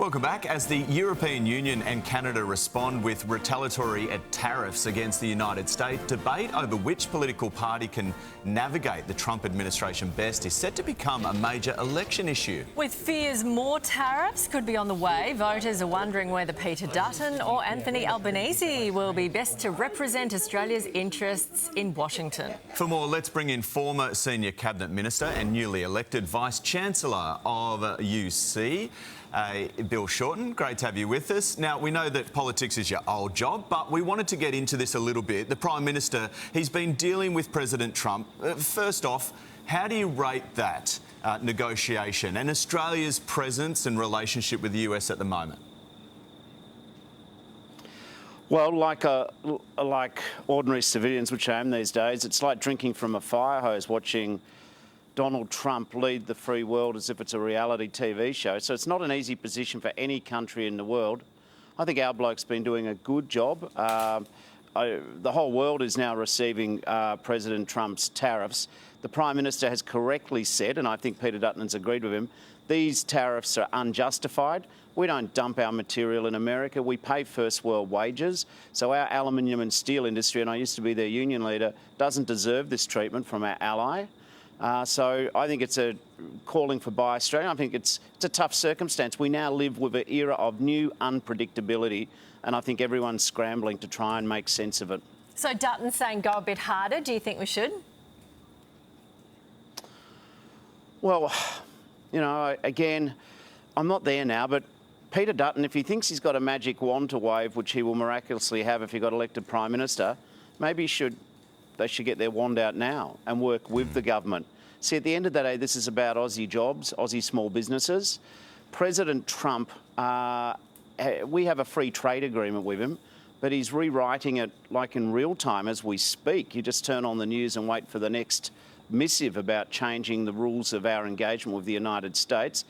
Welcome back. As the European Union and Canada respond with retaliatory tariffs against the United States, debate over which political party can navigate the Trump administration best is set to become a major election issue. With fears more tariffs could be on the way, voters are wondering whether Peter Dutton or Anthony Albanese will be best to represent Australia's interests in Washington. For more, let's bring in former Senior Cabinet Minister and newly elected Vice-Chancellor of UC, Bill Shorten. Great to have you with us. Now, we know that politics is your old job, but we wanted to get into this a little bit. The Prime Minister, he's been dealing with President Trump. First off, how do you rate that negotiation and Australia's presence and relationship with the US at the moment? Well, like ordinary civilians, which I am these days, it's like drinking from a fire hose, watching Donald Trump lead the free world as if it's a reality TV show. So it's not an easy position for any country in the world. I think our bloke's been doing a good job. The whole world is now receiving President Trump's tariffs. The Prime Minister has correctly said, and I think Peter Dutton's agreed with him, these tariffs are unjustified. We don't dump our material in America. We pay first world wages. So our aluminium and steel industry, and I used to be their union leader, doesn't deserve this treatment from our ally. So I think it's a calling for Buy Australia. I think it's a tough circumstance. We now live with an era of new unpredictability, and I think everyone's scrambling to try and make sense of it. So Dutton's saying go a bit harder. Do you think we should? Well, you know, again, I'm not there now, but Peter Dutton, if he thinks he's got a magic wand to wave, which he will miraculously have if he got elected Prime Minister, maybe they should get their wand out now and work with the government. See, at the end of the day, this is about Aussie jobs, Aussie small businesses. President Trump, we have a free trade agreement with him, but he's rewriting it like in real time as we speak. You just turn on the news and wait for the next missive about changing the rules of our engagement with the United States.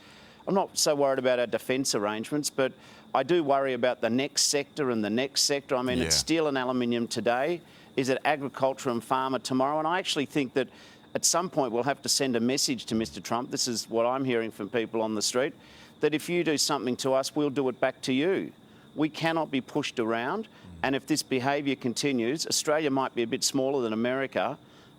I'm not so worried about our defence arrangements, but I do worry about the next sector and the next sector. I mean, It's steel and aluminium today. Is it agriculture and farmer tomorrow? And I actually think that at some point we'll have to send a message to Mr. Trump. This is what I'm hearing from people on the street, that if you do something to us, we'll do it back to you. We cannot be pushed around. And if this behaviour continues, Australia might be a bit smaller than America,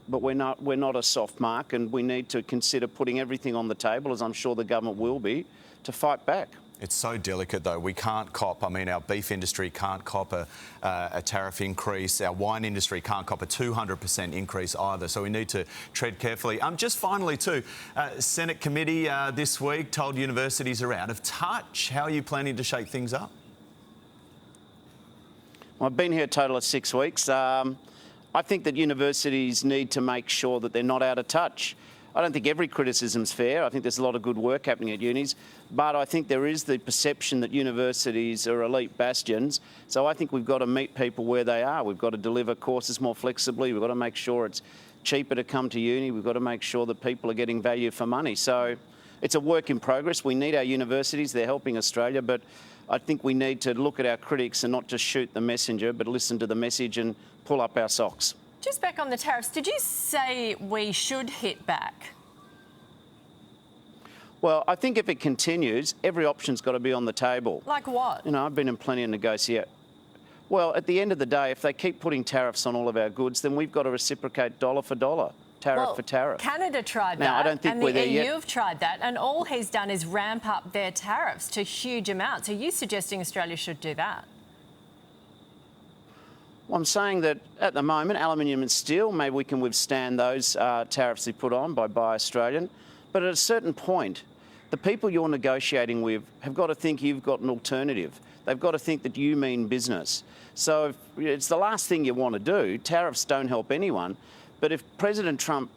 but we're not a soft mark, and we need to consider putting everything on the table, as I'm sure the government will be, to fight back. It's so delicate, though. We can't cop, our beef industry can't cop a tariff increase. Our wine industry can't cop a 200% increase either. So we need to tread carefully. Just finally, too, Senate committee this week told universities are out of touch. How are you planning to shake things up? Well, I've been here a total of 6 weeks. I think that universities need to make sure that they're not out of touch. I don't think every criticism's fair. I think there's a lot of good work happening at unis, but I think there is the perception that universities are elite bastions. So I think we've got to meet people where they are. We've got to deliver courses more flexibly. We've got to make sure it's cheaper to come to uni. We've got to make sure that people are getting value for money. So it's a work in progress. We need our universities. They're helping Australia, but I think we need to look at our critics and not just shoot the messenger, but listen to the message and pull up our socks. Just back on the tariffs, did you say we should hit back? Well, I think if it continues, every option's got to be on the table. Like what? You know, I've been in plenty of negotiations. Well, at the end of the day, if they keep putting tariffs on all of our goods, then we've got to reciprocate dollar for dollar, tariff for tariff. Canada tried that, now, I don't think and we're the there EU yet. have tried that, and all he's done is ramp up their tariffs to huge amounts. Are you suggesting Australia should do that? Well, I'm saying that at the moment, aluminium and steel, maybe we can withstand those tariffs they put on by Buy Australian. But at a certain point, the people you're negotiating with have got to think you've got an alternative. They've got to think that you mean business. So if it's the last thing you want to do. Tariffs don't help anyone. But if President Trump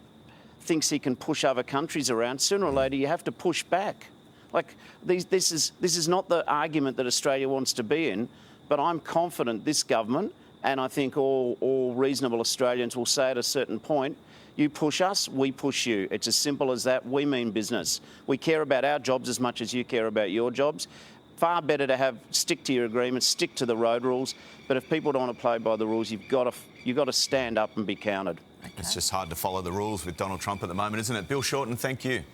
thinks he can push other countries around, sooner or later you have to push back. Like this is not the argument that Australia wants to be in, but I'm confident this government, and I think all reasonable Australians will say at a certain point, you push us, we push you. It's as simple as that. We mean business. We care about our jobs as much as you care about your jobs. Far better to stick to your agreements, stick to the road rules. But if people don't want to play by the rules, you've got to stand up and be counted. It's just hard to follow the rules with Donald Trump at the moment, isn't it? Bill Shorten, thank you.